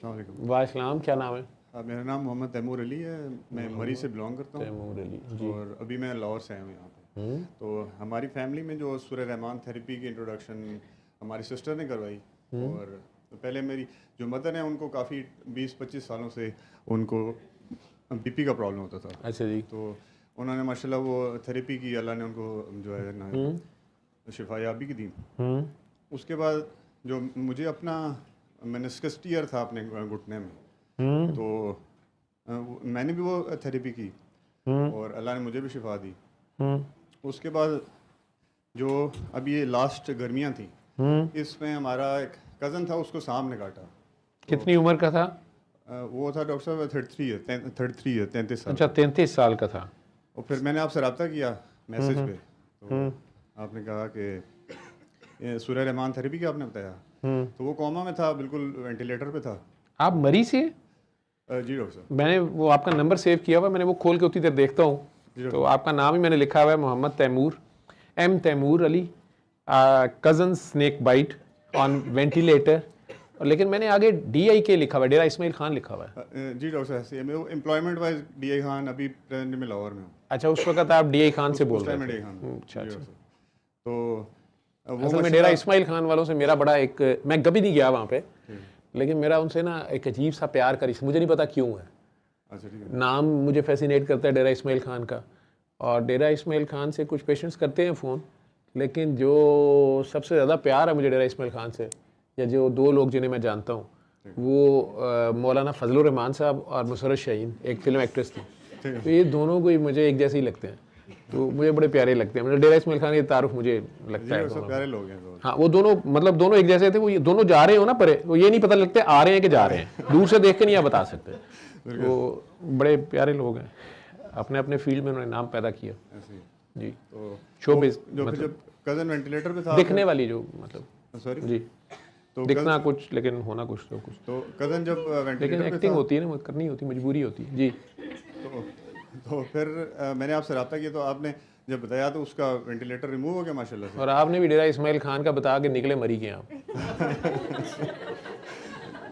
السلام علیکم. وعلیکم. کیا نام ہے؟ میرا نام محمد تیمور علی ہے. میں مری سے بلانگ کرتا ہوں. تیمور علی جی. اور ابھی میں لاہور سے آیا ہوں یہاں پہ. تو ہماری فیملی میں جو سورہ رحمان تھیراپی کی انٹروڈکشن ہماری سسٹر نے کروائی. اور پہلے میری جو مدر ہیں ان کو کافی 20-25 سالوں سے ان کو بی پی کا پرابلم ہوتا تھا. اچھا جی. تو انہوں نے ماشاء اللہ وہ تھیراپی کی, اللہ نے ان کو جو ہے نا شفا یابی کی دی. اس کے بعد جو مجھے اپنا منسکس ٹیئر تھا اپنے گھٹنے میں, تو میں نے بھی وہ تھیراپی کی اور اللہ نے مجھے بھی شفا دی. اس کے بعد جو اب یہ لاسٹ گرمیاں تھیں, اس میں ہمارا ایک کزن تھا, اس کو سانپ نے کاٹا. کتنی عمر کا تھا وہ تھا ڈاکٹر صاحب 33 سال. اچھا 33 سال کا تھا. اور پھر میں نے آپ سے رابطہ کیا میسج پہ, تو آپ نے کہا کہ سورہ رحمان تھیراپی کا آپ نے بتایا. تو وہ کوما میں تھا, بالکل وینٹیلیٹر پہ تھا. آپ مری سے؟ جی ڈاکٹر صاحب. میں نے وہ آپ کا نمبر سیو کیا ہوا, میں نے وہ کھول کے اتنی دیر دیکھتا ہوں, تو آپ کا نام ہی میں نے لکھا ہوا ہے Muhammad Taimur, M Taimur Ali, cousin snake bite on ventilator. لیکن میں نے آگے ڈی آئی کے لکھا ہوا ہے, ڈیرا اسماعیل خان لکھا ہوا ہے. جی ڈاکٹر صاحب, میں employment wise D I Khan, ابھی پریزنٹ میں لاہور میں ہوں. اچھا اس وقت آپ ڈی آئی خان سے بول رہے تھے. اچھا اچھا. تو اصل میں ڈیرا اسماعیل خان والوں سے میرا بڑا ایک, میں کبھی نہیں گیا وہاں پہ, لیکن میرا ان سے نا ایک عجیب سا پیار کا رشتہ, مجھے نہیں پتا کیوں ہے. نام مجھے فیسینیٹ کرتا ہے ڈیرا اسماعیل خان کا, اور ڈیرا اسماعیل خان سے کچھ پیشنٹس کرتے ہیں فون, لیکن جو سب سے زیادہ پیار ہے مجھے ڈیرا اسماعیل خان سے, یا جو دو لوگ جنہیں میں جانتا ہوں, وہ مولانا فضل الرحمان صاحب اور مسرت شاہین, ایک فلم ایکٹریس تھی. تو یہ دونوں کو مجھے ایک جیسے ہی لگتے ہیں, تو مجھے بڑے پیارے لگتے ہیں. ڈیرا اسماعیل خان یہ تعارف مجھے لگتا ہے پیارے لوگ ہیں. ہاں وہ دونوں مطلب دونوں ایک جیسے تھے. وہ دونوں جا رہے ہو نا پرے, وہ یہ نہیں پتہ لگتے آ رہے ہیں کہ جا رہے ہیں, دور سے دیکھ کے نہیں آپ بتا سکتے. وہ بڑے پیارے لوگ ہیں, اپنے اپنے فیلڈ میں انہوں نے نام پیدا کیا. جی. تو شوبز جب کزن وینٹیلیٹر پہ تھا, دکھنے والی جو مطلب سوری جی, دکھنا کچھ لیکن ہونا کچھ, تو کچھ. تو کزن جب وینٹیلیٹر لیکن پہ ایکٹنگ ہوتی ہے نا, کرنی ہوتی, مجبوری ہوتی ہے. جی. تو پھر میں نے آپ سے رابطہ کیا, تو آپ نے جب بتایا تو اس کا وینٹیلیٹر ریموو ہو گیا ماشاء اللہ سے. اور آپ نے بھی ڈیرا اسماعیل خان کا بتا کے نکلے مری کے آپ.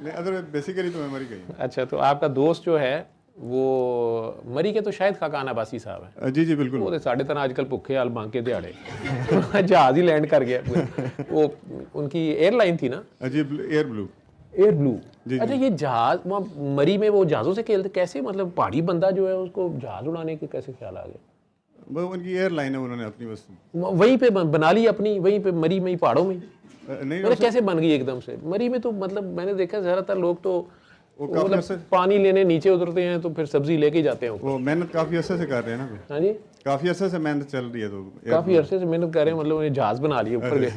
نہیں, ادر بیسیکلی تو میں مری گئی. اچھا, تو آپ کا دوست جو ہے وہ مری کے تو شاید خاقان عباسی صاحب ہیں. جی جی بالکل. وہ ساڑھے تن آج کل بھوکے حال بانکے دیہڑے, جہاز ہی لینڈ کر گیا. وہ ان کی ایئر لائن تھی نا. جی, ایئر بلو. ایئر بلو. اچھا, یہ جہاز وہاں مری میں وہ جہازوں سے کھیلتے کیسے, مطلب پہاڑی بندہ جو ہے اس کو جہاز اڑانے کے کیسے خیال آ گئے؟ وہ ان کی ایئر لائن ہے, انہوں نے اپنی بس وہیں پہ بنا لی اپنی, وہیں پہ مری میں ہی پہاڑوں میں. نہیں کیسے بن گئی ایک دم سے مری میں؟ تو مطلب میں نے دیکھا زیادہ تر لوگ تو مطلب پانی لینے نیچے اترتے ہیں تو پھر سبزی لے کے ہی جاتے ہیں. وہ محنت کافی عرصے سے کر رہے ہیں نا. ہاں جی, کافی عرصے سے محنت چل رہی ہے. تو کافی عرصے سے محنت کر رہے ہیں, مطلب انہیں جہاز بنا لیے اوپر گئے.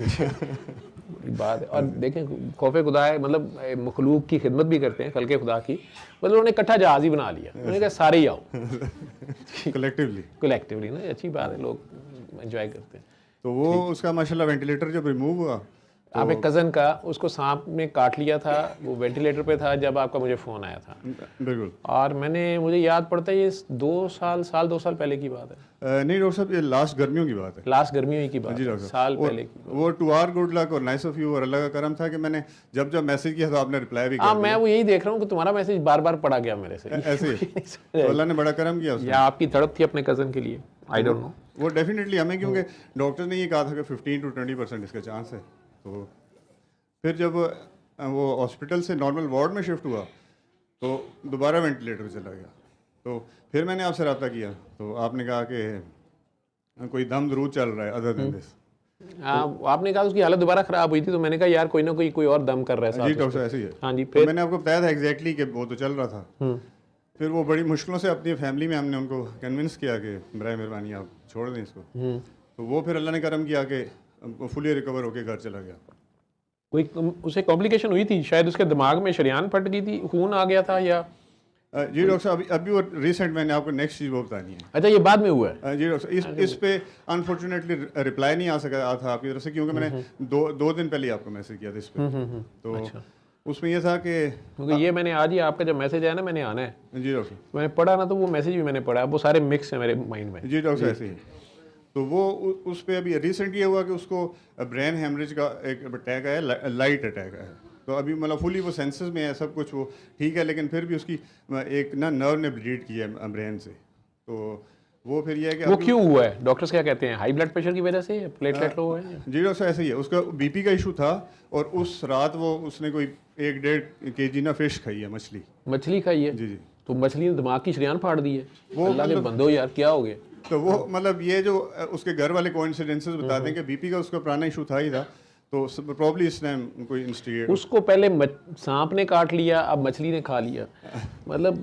بات ہے. اور دیکھیں خوف خدا ہے, مطلب مخلوق کی خدمت بھی کرتے ہیں, خلق خدا کی, مطلب انہوں نے اکٹھا جہاز ہی بنا لیا. انہوں نے کہا سارے ہی آؤ کلیکٹیولی نا. اچھی بات ہے, لوگ انجوائے کرتے ہیں. تو وہ اس کا ماشاءاللہ وینٹیلیٹر جب ریموو ہوا, آپ ایک کزن کا, اس کو سانپ نے کاٹ لیا تھا, وہ وینٹیلیٹر پہ تھا جب آپ کا مجھے فون آیا تھا. بالکل. اور مجھے یاد پڑتا ہے یہ 2 سال پہلے کی بات ہے. نہیں ڈاکٹر صاحب, یہ لاسٹ گرمیوں کی بات ہے. لاسٹ گرمیوں کی بات ہے, سال پہلے کی. وہ ٹو آر گڈ لک اور نائس آف یو, اور اللہ کا کرم تھا کہ میں نے جب میسج کیا تو آپ نے رپلائی بھی کیا. ہاں, میں وہ یہی دیکھ رہا ہوں کہ تمہارا میسج بار بار پڑھا گیا میرے سے. ایسے ہی اللہ نے بڑا کرم کیا. یا آپ کی تڑپ تھی اپنے کزن کے لیے, آئی ڈونٹ نو. وہ ڈیفینیٹلی ہمیں, کیونکہ ڈاکٹر نے یہ کہا تھا کہ 15 to 20% اس کا چانس ہے. تو پھر جب وہ ہاسپٹل سے نارمل وارڈ میں شفٹ ہوا تو دوبارہ وینٹیلیٹر چلا گیا. تو پھر میں نے آپ سے رابطہ کیا, تو آپ نے کہا کہ کوئی دم ضرور چل رہا ہے ادر دین دس. آپ نے کہا اس کی حالت دوبارہ خراب ہوئی تھی, تو میں نے کہا یار کوئی نہ کوئی اور دم کر رہا ہے. جی ڈاکٹر صاحب ایسے ہی ہے. ہاں جی. پھر میں نے آپ کو بتایا تھا ایگزیکٹلی کہ وہ تو چل رہا تھا. پھر وہ بڑی مشکلوں سے اپنی فیملی میں ہم نے ان کو کنونس کیا کہ برائے مہربانی آپ چھوڑ دیں اس کو. تو وہ پھر اللہ نے کرم کیا کہ فلی ریکور ہو کے گھر چلا گیا. کوئی اسے کمپلیکیشن ہوئی تھی شاید, اس کے دماغ میں شریان پھٹ گئی تھی, خون آ گیا تھا یا؟ جی ڈاکٹر صاحب, ابھی وہ ریسنٹ میں نے آپ کو نیکسٹ چیز وہ بتانی ہے. اچھا, یہ بعد میں ہوا ہے. جی ڈاکٹر صاحب, اس پہ انفارچونیٹلی رپلائی نہیں آ سکا تھا آپ کی طرف سے, کیونکہ میں نے 2 دن پہلے آپ کو میسج کیا تھا اس پہ. تو اس میں یہ تھا کہ کیونکہ یہ میں نے آج ہی آپ کا جب میسج آیا نا, میں نے آنا ہے. جی ڈاکٹر صاحب, میں نے پڑھا نا, تو وہ میسج بھی میں نے پڑھا, وہ سارے مکس ہیں میرے مائنڈ میں. جی ڈاکٹر صاحب ایسے ہی. تو وہ اس پہ ابھی ریسنٹ یہ ہوا کہ اس کو برین ہیمریج کا ایک اٹیک ہے, لائٹ اٹیک ہے. تو ابھی مطلب فلی وہ سینسز میں ہے سب کچھ وہ ٹھیک ہے, لیکن پھر بھی اس کی ایک نا نرو نے بلیڈ کیا ہے برین سے, تو وہ پھر یہ ہے کہ وہ کیوں ہوا ہے, ڈاکٹرز کیا کہتے ہیں, ہائی بلڈ پریشر کی وجہ سے, پلیٹلیٹ لو ہے؟ جی ڈاکٹر صاحب ایسے ہی ہے, اس کا بی پی کا ایشو تھا, اور اس رات وہ اس نے کوئی 1.5 kg نا فش کھائی ہے, مچھلی کھائی ہے. جی جی. تو مچھلی نے دماغ کی شریان پھاڑ دی ہے, وہ اللہ کے بندو یار کیا ہو گیا. تو وہ مطلب یہ جو اس کے گھر والے کوئنسیڈنسز بتاتے ہیں کہ بی پی کا اس کا پرانا ایشو تھا ہی تھا, تو پرابلی اس نے کوئی انسٹیگیٹ, اس کو پہلے سانپ نے کاٹ لیا, اب مچھلی نے کھا لیا, مطلب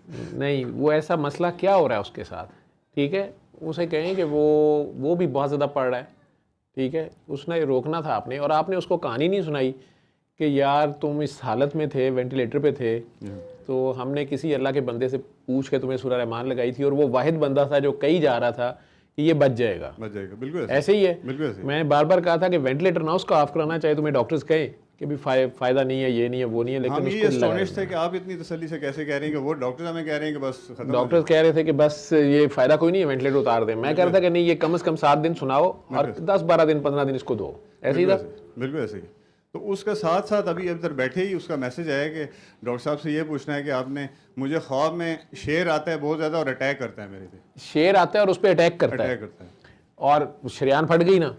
نہیں وہ ایسا مسئلہ کیا ہو رہا ہے اس کے ساتھ. ٹھیک ہے, اسے کہیں کہ وہ بھی بہت زیادہ پڑھ رہا ہے. ٹھیک ہے, اس نے روکنا تھا آپ نے, اور آپ نے اس کو کہانی نہیں سنائی کہ یار تم اس حالت میں تھے, وینٹیلیٹر پہ تھے, تو ہم نے کسی اللہ کے بندے سے پوچھ کے تمہیں سورہ رحمان لگائی تھی, اور وہ واحد بندہ تھا جو کہی جا رہا تھا کہ یہ بچ جائے گا. بالکل ایسے ہی ہے. میں نے بار بار کہا تھا کہ وینٹیلیٹر نہ اس کو آف کرانا چاہے, تمہیں ڈاکٹرز کہیں کہ بھی فائدہ نہیں ہے, یہ نہیں ہے, وہ نہیں ہے, لیکن یہ اسٹونش تھے کہ آپ اتنی تسلی سے کیسے کہہ رہے ہیں کہ وہ ڈاکٹر ہمیں کہہ رہے ہیں کہ بس ختم. ڈاکٹر کہہ رہے تھے کہ بس یہ فائدہ کوئی نہیں ہے, وینٹیلیٹر اتار دیں. میں کہہ رہا تھا کہ نہیں, یہ کم از کم 7 دن سناؤ اور 10-12 دن 15 دن اس کو دو. ایسے ہی تھا, بالکل ایسے ہی. تو اس کا ساتھ ساتھ ابھی ادھر بیٹھے ہی اس کا میسج آیا کہ ڈاکٹر صاحب سے یہ پوچھنا ہے کہ آپ نے, مجھے خواب میں شیر آتا ہے بہت زیادہ اور اٹیک کرتا ہے میرے پہ. شیر آتا ہے اور اس پہ اٹیک کرتا ہے, اور شریان پھٹ گئی نا,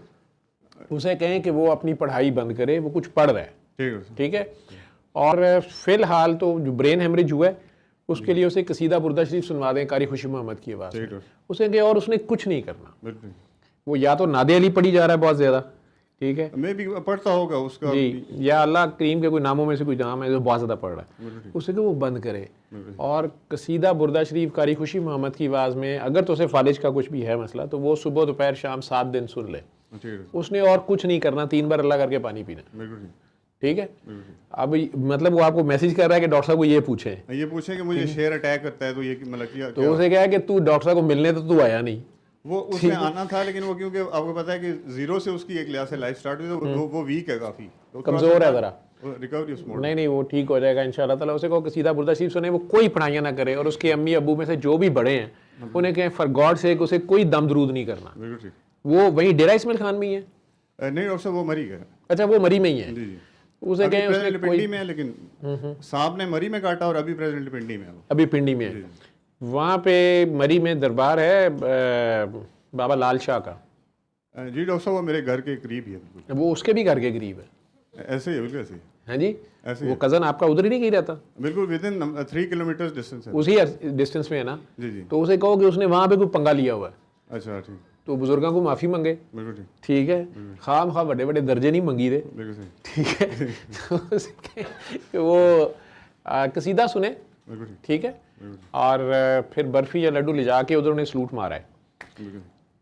اسے کہیں کہ وہ اپنی پڑھائی بند کرے, وہ کچھ پڑھ رہا ہے. ٹھیک ہے, اور فی الحال تو جو برین ہیمریج ہوا ہے اس کے لیے اسے قصیدہ بردہ شریف سنوا دیں قاری خوشی محمد کی آواز میں. اسے کہ اور اس نے کچھ نہیں کرنا, وہ یا تو نادے علی پڑھی جا رہا ہے بہت زیادہ, ٹھیک ہے, میں بھی پڑھتا ہوگا اس کا, جی, یا اللہ کریم کے کوئی ناموں میں سے کوئی نام ہے جو بہت زیادہ پڑھ رہا ہے, اسے کہ وہ بند کرے, اور قصیدہ بردہ شریف قاری خوشی محمد کی آواز میں, اگر تو اسے فالج کا کچھ بھی ہے مسئلہ تو وہ صبح دوپہر شام 7 دن سن لے. اس نے اور کچھ نہیں کرنا, 3 بار اللہ کر کے پانی پینا. ٹھیک ہے, اب مطلب وہ آپ کو میسج کر رہا ہے کہ ڈاکٹر صاحب کو یہ پوچھیں کہ مجھے شیر اٹیک کرتا ہے, تو یہ مطلب کیا, تو اسے کہا کہ تو ڈاکٹر صاحب کو ملنے تو آیا نہیں. وہ اس میں آنا تھا, لیکن وہ کیونکہ آپ کو پتا ہے کہ 0 سے اس کی ایک لحاظ سے لائف سٹارٹ ہوئی, تو وہ ویک ہے, کافی کمزور ہے ذرا, ریکوری اس موڈ. نہیں وہ ٹھیک ہو جائے گا انشاءاللہ تعالیٰ. اسے کہو کہ سیدھا بردہ شریف سنے, وہ کوئی پڑھائیاں نہ کرے, اور اس کے امی ابو میں سے جو بھی بڑے ہیں انہیں کہیں فار گاڈ سیک اسے کوئی دم درود نہیں کرنا. وہ وہیں ڈیرہ اسماعیل خان میں ہی ہے. نہیں ڈاکٹر صاحب وہ مری گیا. اچھا, وہ مری میں ہی ہے. اسے کہیں اس نے پنڈی میں, لیکن صاحب نے مری میں کاٹا, اور ابھی پریزنٹ پنڈی میں, ابھی پنڈی میں ہے. وہاں پہ مری میں دربار ہے بابا لال شاہ کا. جی ڈاکٹر صاحب وہ میرے گھر کے قریب ہی ہے. وہ اس کے بھی گھر کے قریب ہے. ایسے ہی ہے, بالکل ایسے ہی. ہاں جی, وہ کزن آپ کا ادھر ہی نہیں گئی رہتا, بالکل ود ان 3 کلومیٹر ڈسٹینس ہے, اسی ڈسٹینس میں ہے نا. جی. تو اسے کہو کہ اس نے وہاں پہ کوئی پنگا لیا ہوا ہے. اچھا ٹھیک. تو بزرگوں کو معافی منگے. بالکل ٹھیک ہے, خواہ بڑے بڑے درجے نہیں منگی دے. بالکل ٹھیک ہے, کہ وہ قصیدہ سنے. ٹھیک ہے, اور پھر برفی یا لڈو لے جا کے ادھر انہیں سلوٹ مارا ہے.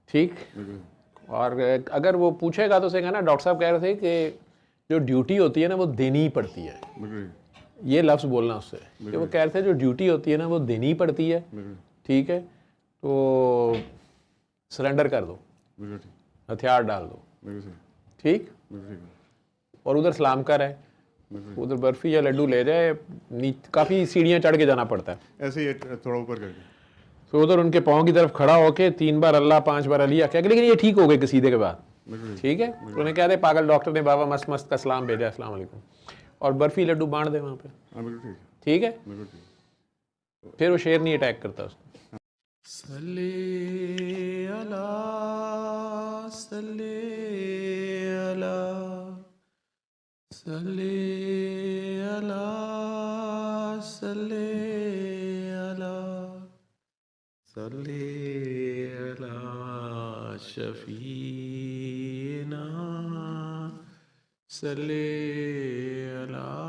ٹھیک, اور اگر وہ پوچھے گا تو اسے کہنا ڈاکٹر صاحب کہہ رہے تھے کہ جو ڈیوٹی ہوتی ہے نا وہ دینی ہی پڑتی ہے. یہ لفظ بولنا اس سے, کہ وہ کہہ رہے تھے جو ڈیوٹی ہوتی ہے نا وہ دینی ہی پڑتی ہے. ٹھیک ہے, تو سرنڈر کر دو, ہتھیار ڈال دو. ٹھیک, اور ادھر سلام کر ہے, ادھر برفی یا لڈو لے جائے, کافی سیڑھیاں چڑھ کے جانا پڑتا ہے, ایسے ہی تھوڑا اوپر کر کے. تو ادھر ان کے پاؤں کی طرف کھڑا ہو کے 3 بار اللہ 5 بار علی کہہ کے, لیکن یہ ٹھیک ہو گئے قصیدے کے بعد. ٹھیک ہے, انہیں کہہ دے پاگل ڈاکٹر نے بابا مست مست کا سلام بھیجا, السلام علیکم, اور برفی لڈو بانٹ دے وہاں پہ. ٹھیک ہے, پھر وہ شیر نہیں اٹیک کرتا اس کو. صلی اللہ صلی اللہ صلی اللہ صلی اللہ صلی اللہ شفیعنا صلی اللہ